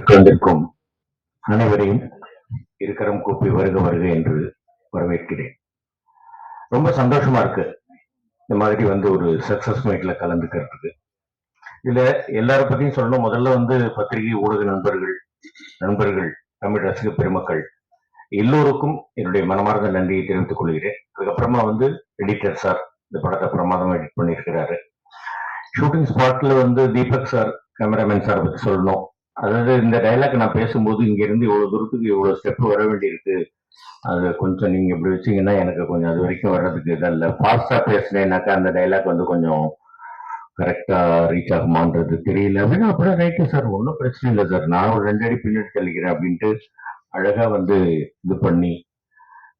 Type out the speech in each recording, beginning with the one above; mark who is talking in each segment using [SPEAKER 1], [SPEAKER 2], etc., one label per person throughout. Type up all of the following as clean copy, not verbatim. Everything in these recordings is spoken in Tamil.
[SPEAKER 1] விழாவிற்கு வந்திருக்கும் அனைவரையும் இருக்கரம் கூப்பி வருக வருக என்று வரவேற்கிறேன். ரொம்ப சந்தோஷமா இருக்கு இந்த மாதிரி ஒரு சக்சஸ் மீட்ல கலந்துக்கிறதுக்கு. இதுல எல்லார பத்தியும் சொல்லணும். முதல்ல பத்திரிகை ஊடக நண்பர்கள், தமிழ் ரசிக பெருமக்கள் எல்லோருக்கும் என்னுடைய மனமார்ந்த நன்றியை தெரிவித்துக் கொள்கிறேன். அதுக்கப்புறமா எடிட்டர் சார் இந்த படத்தை பிரமாதமா எடிட் பண்ணியிருக்கிறாரு. ஷூட்டிங் ஸ்பாட்ல தீபக் சார், கேமராமேன் சார் பத்தி சொல்லணும். அதாவது இந்த டைலாக் நான் பேசும்போது இங்க இருந்து இவ்வளவு தூரத்துக்கு இவ்வளவு ஸ்டெப் வர வேண்டியிருக்கு, அது கொஞ்சம் நீங்க இப்படி வச்சீங்கன்னா எனக்கு கொஞ்சம் அது வரைக்கும் வர்றதுக்கு இதல்ல. ஃபாஸ்டா பேசினேன்னாக்கா அந்த டைலாக் கொஞ்சம் கரெக்டா ரீச் ஆகுமான்றது தெரியல அப்படின்னா அப்புறம் ரைட்டு சார், ஒன்றும் பிரச்சனை இல்லை சார், நான் ஒரு 2 அடி பின்னாடி தள்ளிக்கிறேன் அப்படின்ட்டு அழகா இது பண்ணி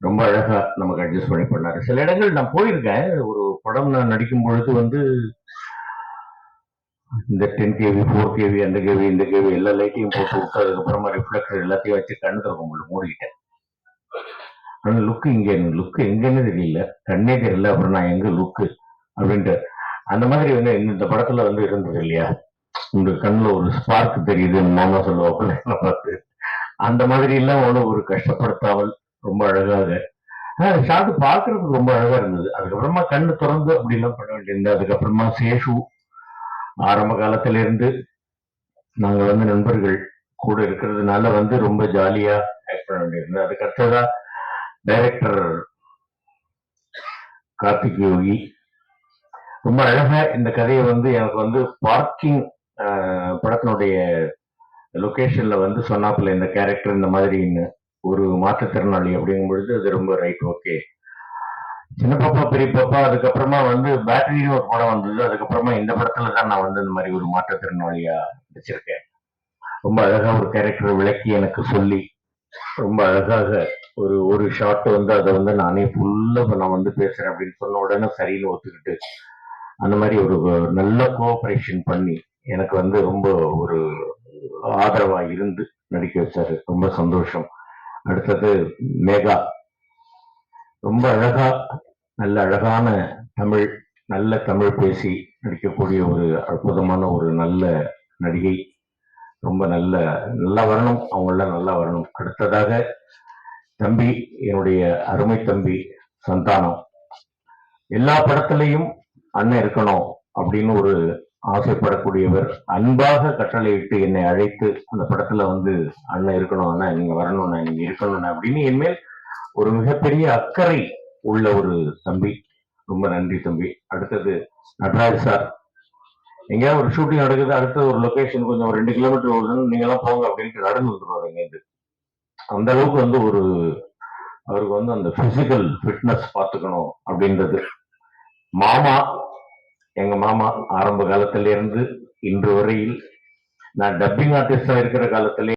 [SPEAKER 1] ரொம்ப அழகா நமக்கு அட்ஜஸ்ட் பண்ணி பண்ணாரு. சில இடங்கள் நான் போயிருக்கேன். ஒரு படம் நான் நடிக்கும் பொழுது இந்த 10 கேவி 4 கேவி அந்த கேவி இந்த கேவி எல்லா லைட்டையும் போட்டு விட்டு அதுக்கப்புறமா ரிஃப்ளெக்டர் எல்லாத்தையும் வச்சு கண்ணு திறக்க முடியல, மூடிக்கிட்டேன். ஆனா லுக்கு எங்கன்னு தெரியல, கண்ணே தெரியல. அப்புறம் நான் எங்க லுக்கு அப்படின்ட்டு அந்த மாதிரி இந்த படத்துல இருந்தது இல்லையா, உங்க கண்ணுல ஒரு ஸ்பார்க் தெரியுது மாமா சொல்லுவாங்க பார்த்து, அந்த மாதிரி எல்லாம் ஒரு கஷ்டப்படுத்தாமல் ரொம்ப அழகாக ஷாட்டு பாக்குறதுக்கு ரொம்ப அழகா இருந்தது. அதுக்கப்புறமா கண்ணு திறந்து அப்படி எல்லாம் பண்ண வேண்டியிருந்தது. அதுக்கப்புறமா சேஷு ஆரம்ப காலத்துல இருந்து நாங்க நண்பர்கள் கூட இருக்கிறதுனால ரொம்ப ஜாலியா ஆக்ட் பண்ண வேண்டியிருந்தது. அதுக்கு அடுத்ததா டைரக்டர் கார்த்திக் யோகி ரொம்ப அழகா இந்த கதையை எனக்கு பார்க்கிங் படத்தினுடைய லொகேஷன்ல சொன்னாப்புல இந்த கேரக்டர் இந்த மாதிரி ஒரு மாற்றுத்திறனாளி அப்படிங்கும் பொழுது அது ரொம்ப ரைட், ஓகே. சின்ன பாப்பா பெரிய பாப்பா அதுக்கப்புறமா பேட்டரின்னு ஒரு படம் வந்தது. அதுக்கப்புறமா இந்த படத்துல தான் நான் இந்த மாதிரி ஒரு மாற்றுத்திறனாளியா வச்சிருக்கேன். ரொம்ப அழகா ஒரு கேரக்டர் விளக்கி எனக்கு சொல்லி ரொம்ப அழகாக ஒரு ஷாட் அதை நானே ஃபுல்லா நான் பேசுறேன் அப்படின்னு சொன்ன உடனே சரின்னு ஒத்துக்கிட்டு அந்த மாதிரி ஒரு நல்ல கோஆபரேஷன் பண்ணி எனக்கு ரொம்ப ஒரு ஆதரவா இருந்து நடிக்க வச்சாரு. ரொம்ப சந்தோஷம். அடுத்தது மேகா, ரொம்ப அழகா நல்ல அழகான நல்ல தமிழ் பேசி நடிக்கக்கூடிய ஒரு அற்புதமான ஒரு நல்ல நடிகை. ரொம்ப நல்லா வரணும், அவங்களாம் நல்லா வரணும். அடுத்ததாக தம்பி, என்னுடைய அருமை தம்பி சந்தானம், எல்லா படத்திலையும் அண்ணன் இருக்கணும் அப்படின்னு ஒரு ஆசைப்படக்கூடியவர். அன்பாக கட்டளையிட்டு என்னை அழைத்து அந்த படத்துல அண்ணன் இருக்கணும், அண்ணா நீங்க வரணும், நீங்க இருக்கணும் அப்படின்னு என்மேல் ஒரு மிகப்பெரிய அக்கறை உள்ள ஒரு தம்பி. ரொம்ப நன்றி தம்பி. அடுத்தது நடராஜ் சார், எங்கேயாவது ஒரு ஷூட்டிங் நடக்குது, அடுத்த ஒரு லொகேஷன் கொஞ்சம் 2 கிலோமீட்டர் வருதுன்னு நீங்க எல்லாம் போங்க அப்படின்ட்டு நடந்து வந்துருவாரு. இங்கேருந்து அந்த அளவுக்கு அவருக்கு அந்த பிசிக்கல் ஃபிட்னஸ் பார்த்துக்கணும் அப்படின்றது. மாமா, எங்க மாமா ஆரம்ப காலத்தில இருந்து இன்று வரையில் நான் டப்பிங் ஆர்டிஸ்டா இருக்கிற காலத்திலே